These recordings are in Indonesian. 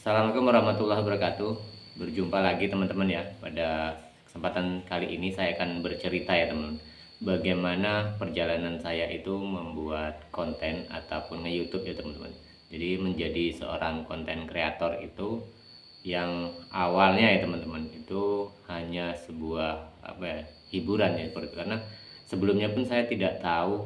Assalamualaikum warahmatullahi wabarakatuh. Berjumpa lagi teman-teman ya. Pada kesempatan kali ini saya akan bercerita ya teman-teman. Bagaimana perjalanan saya itu membuat konten ataupun nge-YouTube ya teman-teman. Jadi menjadi seorang konten kreator itu yang awalnya ya teman-teman itu hanya sebuah hiburan ya seperti itu. Karena sebelumnya pun saya tidak tahu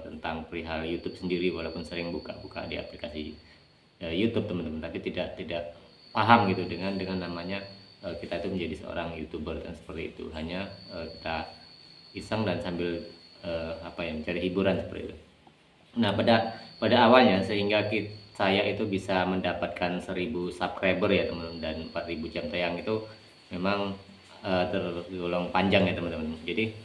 tentang perihal YouTube sendiri walaupun sering buka-buka di aplikasi YouTube teman-teman, tapi tidak paham gitu dengan namanya kita itu menjadi seorang YouTuber dan seperti itu. Hanya kita iseng dan sambil mencari hiburan seperti itu. Nah, pada awalnya sehingga saya itu bisa mendapatkan 1000 subscriber ya teman-teman, dan 4000 jam tayang itu memang tergolong panjang ya teman-teman. Jadi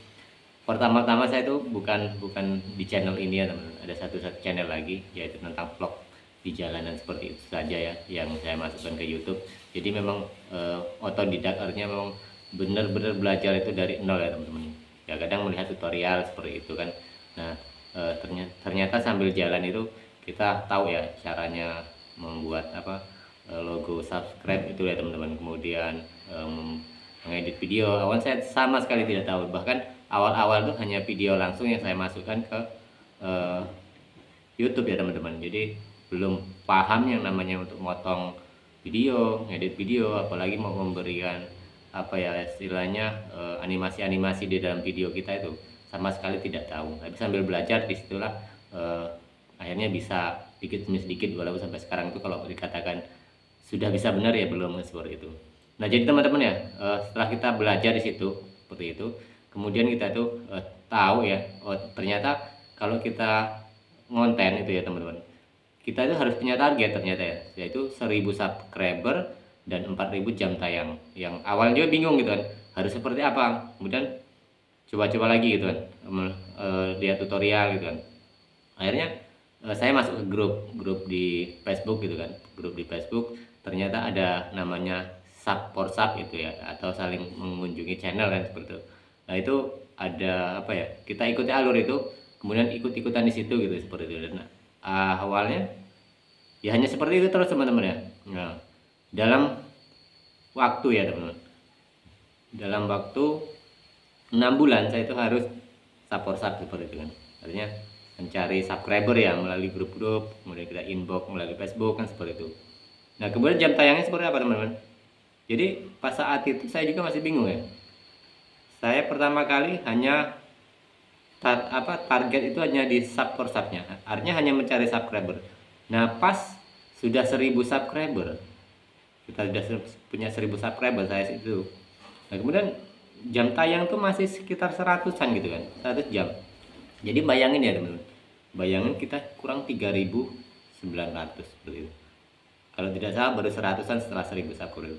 pertama-tama saya itu bukan di channel ini ya teman-teman. Ada satu channel lagi yaitu tentang vlog di jalanan seperti itu saja ya yang saya masukkan ke YouTube. Jadi memang otodidak, artinya memang benar-benar belajar itu dari nol ya teman-teman. Ya kadang melihat tutorial seperti itu kan. Nah ternyata sambil jalan itu kita tahu ya caranya membuat logo subscribe itu ya teman-teman. Kemudian mengedit video. Awal saya sama sekali tidak tahu, bahkan awal-awal tuh hanya video langsung yang saya masukkan ke YouTube ya teman-teman. Jadi belum paham yang namanya untuk motong video, ngedit video, apalagi mau memberikan istilahnya animasi-animasi di dalam video kita itu sama sekali tidak tahu. Tapi sambil belajar disitulah akhirnya bisa sedikit demi sedikit, walaupun sampai sekarang itu kalau dikatakan sudah bisa benar ya belum seperti itu. Nah jadi teman-teman ya, setelah kita belajar di situ seperti itu, kemudian kita tuh tahu ya, ternyata kalau kita ngonten itu ya teman-teman, kita itu harus punya target ternyata ya, yaitu 1000 subscriber dan 4000 jam tayang. Yang awalnya juga bingung gitu kan, harus seperti apa. Kemudian coba-coba lagi gitu kan, lihat tutorial gitu kan. Akhirnya saya masuk ke grup di Facebook gitu kan. Grup di Facebook ternyata ada namanya sub for sub itu ya, atau saling mengunjungi channel kan seperti itu. Nah itu ada kita ikuti alur itu, kemudian ikut-ikutan di situ gitu seperti itu. Dan awalnya ya hanya seperti itu terus teman-teman ya. Nah, dalam waktu ya teman-teman, dalam waktu 6 bulan saya itu harus sub seperti itu kan. Artinya mencari subscriber ya melalui grup-grup, kemudian kita inbox melalui Facebook kan seperti itu. Nah kemudian jam tayangnya seperti apa teman-teman? Jadi pas saat itu saya juga masih bingung ya. Saya pertama kali hanya target itu hanya di sub for subnya, artinya hanya mencari subscriber. Nah pas sudah 1000 subscriber, kita sudah punya 1000 subscriber saya itu. Nah kemudian jam tayang tuh masih sekitar 100-an gitu kan, 100 jam. Jadi bayangin ya teman-teman, bayangin kita kurang 3900 seperti itu. Kalau tidak salah baru 100-an setelah 1000 subscriber.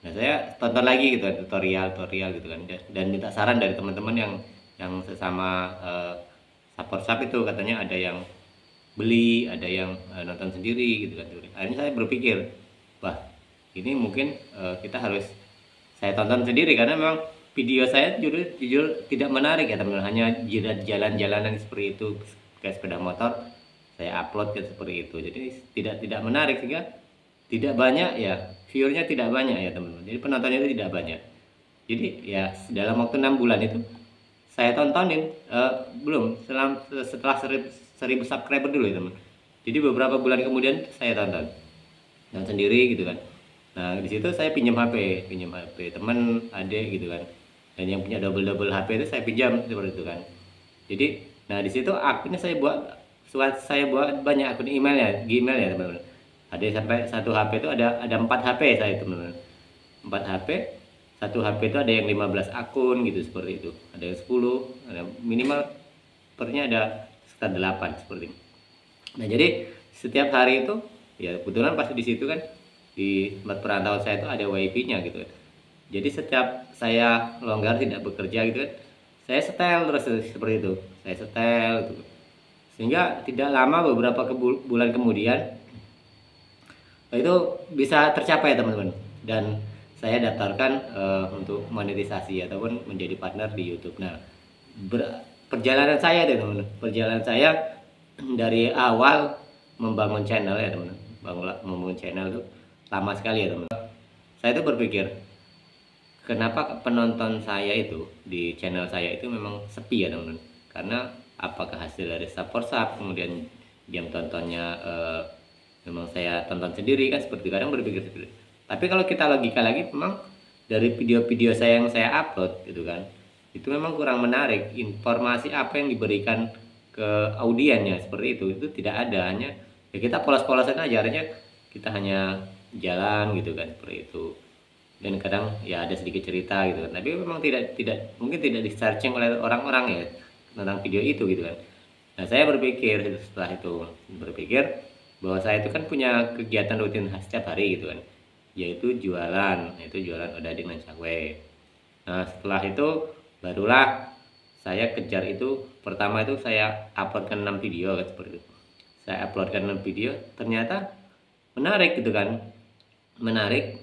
Nah saya tonton lagi gitu kan, tutorial gitu kan, dan minta saran dari teman-teman yang sesama support shop itu, katanya ada yang beli, ada yang nonton sendiri gitu kan. Akhirnya saya berpikir, wah ini mungkin kita harus saya tonton sendiri, karena memang video saya jujur tidak menarik ya teman-teman, hanya jalan-jalanan seperti itu kayak sepeda motor saya upload kan seperti itu. Jadi tidak menarik, sehingga tidak banyak ya, viewernya tidak banyak ya teman-teman. Jadi penontonnya itu tidak banyak. Jadi ya dalam waktu 6 bulan itu saya tontonin belum setelah 1000 subscriber dulu ya teman. Jadi beberapa bulan kemudian saya tonton dan sendiri gitu kan. Nah di situ saya pinjam HP teman, adik gitu kan. Dan yang punya double HP itu saya pinjam seperti itu kan. Jadi nah di situ akunnya saya buat banyak akun email ya, Gmail ya teman-teman. Ada sampai satu HP itu ada 4 HP saya teman-teman. 4 HP, satu HP itu ada yang 15 akun gitu seperti itu, ada yang 10, ada minimal pernya ada sekitar 8 seperti itu. Nah jadi setiap hari itu ya kebetulan pas di situ kan di tempat perantauan saya itu ada wifi-nya gitu kan. Jadi setiap saya longgar tidak bekerja gitu kan, saya setel terus seperti itu, saya setel gitu. Sehingga tidak lama beberapa bulan kemudian itu bisa tercapai teman-teman, dan saya daftarkan untuk monetisasi ataupun menjadi partner di YouTube. Nah, perjalanan saya deh teman-teman, perjalanan saya dari awal membangun channel ya teman-teman, membangun channel tuh lama sekali ya teman. Saya itu berpikir, kenapa penonton saya itu di channel saya itu memang sepi ya teman-teman? Karena apakah hasil dari support sub, kemudian jam tontonnya memang saya tonton sendiri kan, seperti kadang berpikir seperti itu. Tapi kalau kita logika lagi, memang dari video-video saya yang saya upload gitu kan, itu memang kurang menarik. Informasi apa yang diberikan ke audiennya seperti itu tidak ada. Hanya ya kita polos-polosan aja, artinya kita hanya jalan gitu kan, seperti itu. Dan kadang ya ada sedikit cerita gitu kan, tapi memang tidak mungkin tidak di searching oleh orang-orang ya tentang video itu gitu kan. Nah saya berpikir setelah itu berpikir bahwa saya itu kan punya kegiatan rutin setiap hari gitu kan, yaitu jualan odading dan cakwe. Nah setelah itu barulah saya kejar itu. Pertama itu saya uploadkan 6 video kan, seperti itu. Saya uploadkan 6 video, ternyata menarik gitu kan, menarik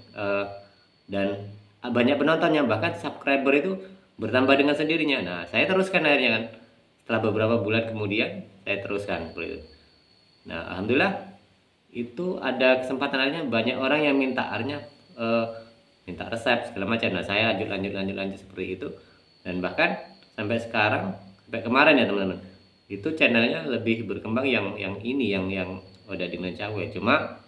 dan banyak penontonnya, bahkan subscriber itu bertambah dengan sendirinya. Nah saya teruskan akhirnya kan, setelah beberapa bulan kemudian saya teruskan seperti itu. Nah alhamdulillah itu ada kesempatan, akhirnya banyak orang yang minta, akhirnya minta resep segala macam. Nah saya lanjut seperti itu, dan bahkan sampai sekarang, sampai kemarin ya teman-teman, itu channelnya lebih berkembang yang ini yang odading dan cakwe. Cuma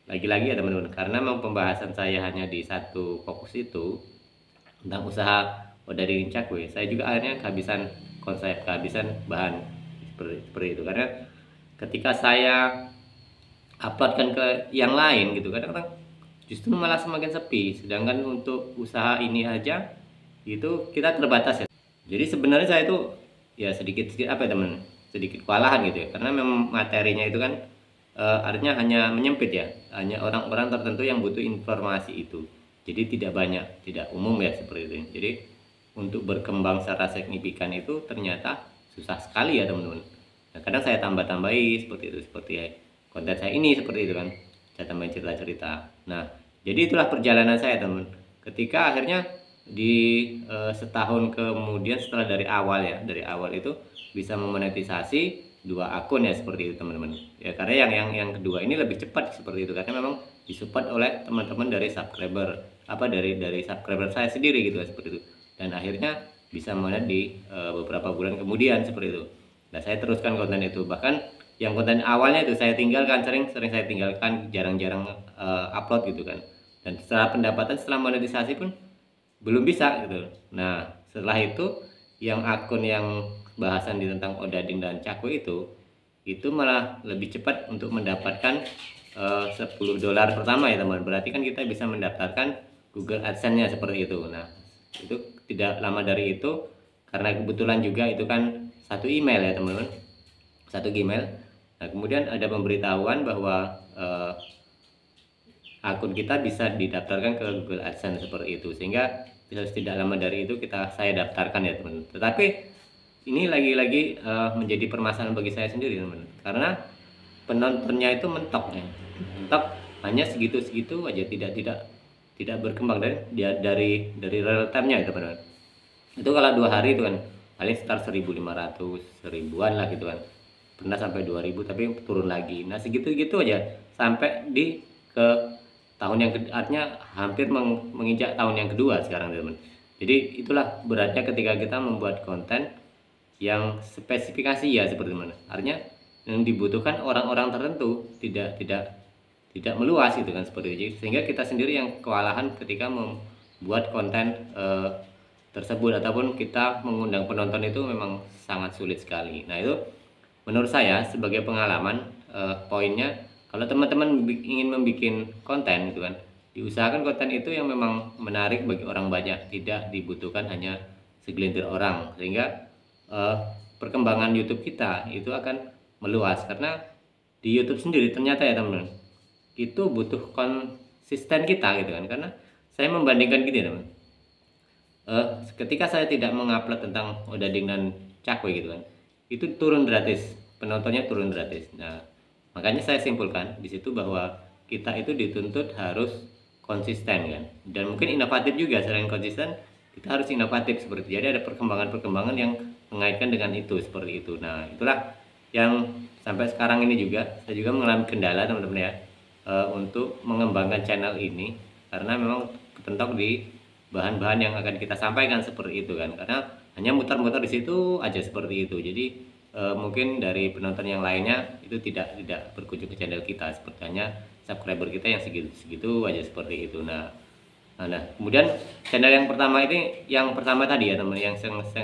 lagi-lagi ya teman-teman, karena memang pembahasan saya hanya di satu fokus itu tentang usaha odading cakwe, saya juga akhirnya kehabisan konsep, kehabisan bahan seperti itu. Karena ketika saya uploadkan ke yang lain gitu, kadang-kadang justru malah semakin sepi, sedangkan untuk usaha ini aja itu kita terbatas ya. Jadi sebenarnya saya itu ya sedikit apa ya teman, sedikit kewalahan gitu ya, karena memang materinya itu kan artinya hanya menyempit ya, hanya orang-orang tertentu yang butuh informasi itu, jadi tidak banyak, tidak umum ya seperti itu. Jadi untuk berkembang secara signifikan itu ternyata susah sekali ya teman-teman. Nah kadang saya tambah-tambahi seperti itu, seperti konten saya ini seperti itu kan, saya tambahin cerita-cerita. Nah jadi itulah perjalanan saya teman, ketika akhirnya di setahun kemudian setelah dari awal itu bisa memonetisasi 2 akun ya seperti itu teman-teman ya. Karena yang kedua ini lebih cepat seperti itu, karena memang disupport oleh teman-teman dari subscriber, dari subscriber saya sendiri gitu ya, seperti itu. Dan akhirnya bisa monet di beberapa bulan kemudian seperti itu. Nah saya teruskan konten itu, bahkan yang konten awalnya itu saya tinggalkan, sering saya tinggalkan, jarang-jarang upload gitu kan. Dan setelah pendapatan, setelah monetisasi pun belum bisa gitu. Nah setelah itu yang akun yang bahasan di tentang odading dan cakwe itu malah lebih cepat untuk mendapatkan $10 pertama ya teman. Berarti kan kita bisa mendaftarkan Google AdSense-nya seperti itu. Nah itu tidak lama dari itu, karena kebetulan juga itu kan satu email ya teman-teman, satu Gmail. Nah kemudian ada pemberitahuan bahwa akun kita bisa didaftarkan ke Google AdSense seperti itu, sehingga tidak lama dari itu saya daftarkan ya teman. Tetapi ini lagi-lagi menjadi permasalahan bagi saya sendiri teman, karena penontonnya itu mentok hanya segitu aja, tidak berkembang dari real time-nya gitu teman. Itu kalau 2 hari itu kan paling sekitar 1.500 ribuan lah gitu kan, pernah sampai 2.000 tapi turun lagi. Nah segitu aja sampai ke tahun yang artinya hampir menginjak tahun yang kedua sekarang teman. Jadi itulah beratnya ketika kita membuat konten yang spesifikasi ya seperti mana, artinya yang dibutuhkan orang-orang tertentu, tidak meluas gitu kan, seperti itu. Sehingga kita sendiri yang kewalahan ketika membuat konten tersebut, ataupun kita mengundang penonton itu memang sangat sulit sekali. Nah itu menurut saya sebagai pengalaman, poinnya kalau teman-teman ingin membuat konten gitu kan, diusahakan konten itu yang memang menarik bagi orang banyak, tidak dibutuhkan hanya segelintir orang, sehingga perkembangan YouTube kita itu akan meluas. Karena di YouTube sendiri ternyata ya teman-teman, itu butuh konsisten kita gitu kan. Karena saya membandingkan gini teman, ketika saya tidak mengupload tentang odading dan cakwe gitu kan, itu turun gratis, penontonnya turun gratis. Nah makanya saya simpulkan di situ bahwa kita itu dituntut harus konsisten kan, dan mungkin inovatif juga. Selain konsisten, kita harus inovatif seperti itu. Jadi ada perkembangan yang mengaitkan dengan itu seperti itu. Nah itulah yang sampai sekarang ini juga saya juga mengalami kendala teman-teman ya, untuk mengembangkan channel ini, karena memang kepentok di bahan-bahan yang akan kita sampaikan seperti itu kan, karena hanya muter-muter di situ aja seperti itu. Jadi mungkin dari penonton yang lainnya itu tidak berkunjung ke channel kita, seperti hanya subscriber kita yang segitu aja seperti itu. Nah, kemudian channel yang pertama ini, yang pertama tadi ya teman, yang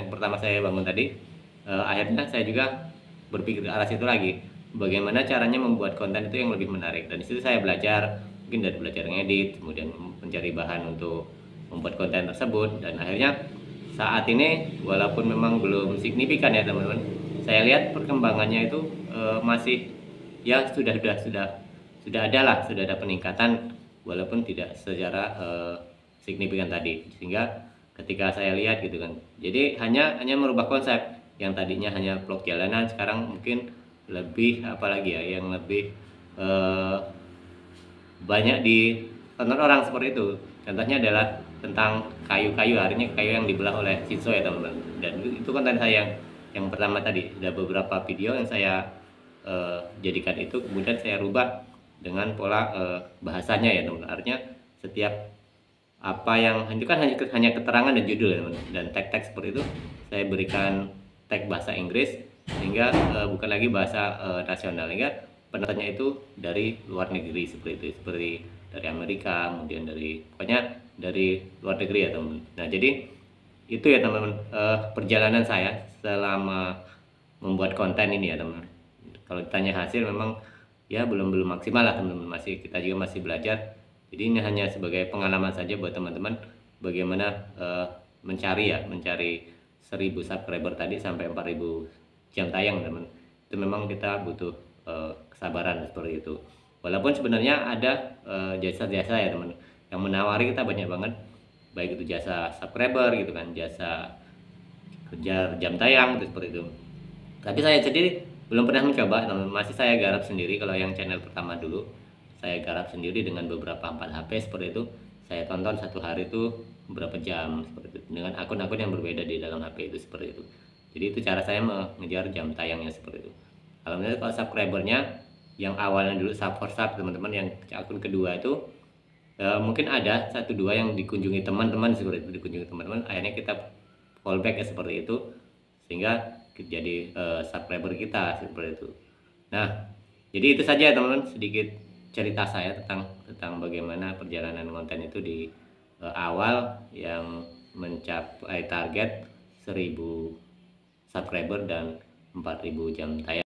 pertama saya bangun tadi, akhirnya saya juga berpikir ke arah situ lagi, bagaimana caranya membuat konten itu yang lebih menarik. Dan disitu saya belajar, mungkin dari belajar ngedit, kemudian mencari bahan untuk membuat konten tersebut, dan akhirnya saat ini walaupun memang belum signifikan ya teman-teman, saya lihat perkembangannya itu masih ya sudah ada lah, sudah ada peningkatan walaupun tidak secara signifikan tadi. Sehingga ketika saya lihat gitu kan, jadi hanya merubah konsep yang tadinya hanya vlog jalanan, sekarang mungkin lebih apalagi ya, yang lebih banyak ditonton orang seperti itu. Contohnya adalah tentang kayu-kayu, artinya kayu yang dibelah oleh Shinzo ya teman-teman. Dan itu konten saya yang pertama tadi. Ada beberapa video yang saya jadikan itu, kemudian saya rubah dengan pola bahasanya ya teman-teman. Artinya setiap apa yang itu kan hanya keterangan dan judul ya teman-teman, dan tag-tag seperti itu saya berikan tag bahasa Inggris, sehingga bukan lagi bahasa nasional, sehingga penontonnya itu dari luar negeri seperti itu, seperti dari Amerika, kemudian dari pokoknya dari luar negeri ya teman-teman. Nah, jadi itu ya teman-teman perjalanan saya selama membuat konten ini ya teman-teman. Kalau ditanya hasil, memang ya belum maksimal lah teman-teman, kita juga masih belajar. Jadi ini hanya sebagai pengalaman saja buat teman-teman, bagaimana mencari 1000 subscriber tadi sampai 4000 jam tayang teman. Itu memang kita butuh kesabaran seperti itu. Walaupun sebenarnya ada jasa-jasa ya teman, yang menawari kita banyak banget, baik itu jasa subscriber gitu kan, jasa kejar jam tayang gitu, seperti itu. Tapi saya sendiri belum pernah mencoba, masih saya garap sendiri. Kalau yang channel pertama dulu saya garap sendiri dengan beberapa 4 HP seperti itu. Saya tonton satu hari itu beberapa jam seperti itu, dengan akun-akun yang berbeda di dalam HP itu seperti itu. Jadi itu cara saya mengejar jam tayangnya seperti itu. Kalau subscribernya yang awalnya dulu sub for sub teman-teman, yang akun kedua itu mungkin ada 1-2 yang dikunjungi teman-teman seperti itu, akhirnya kita fallback ya seperti itu, sehingga jadi subscriber kita seperti itu. Nah, jadi itu saja teman-teman, sedikit cerita saya tentang bagaimana perjalanan konten itu di awal yang mencapai target 1000 subscriber dan 4000 jam tayang.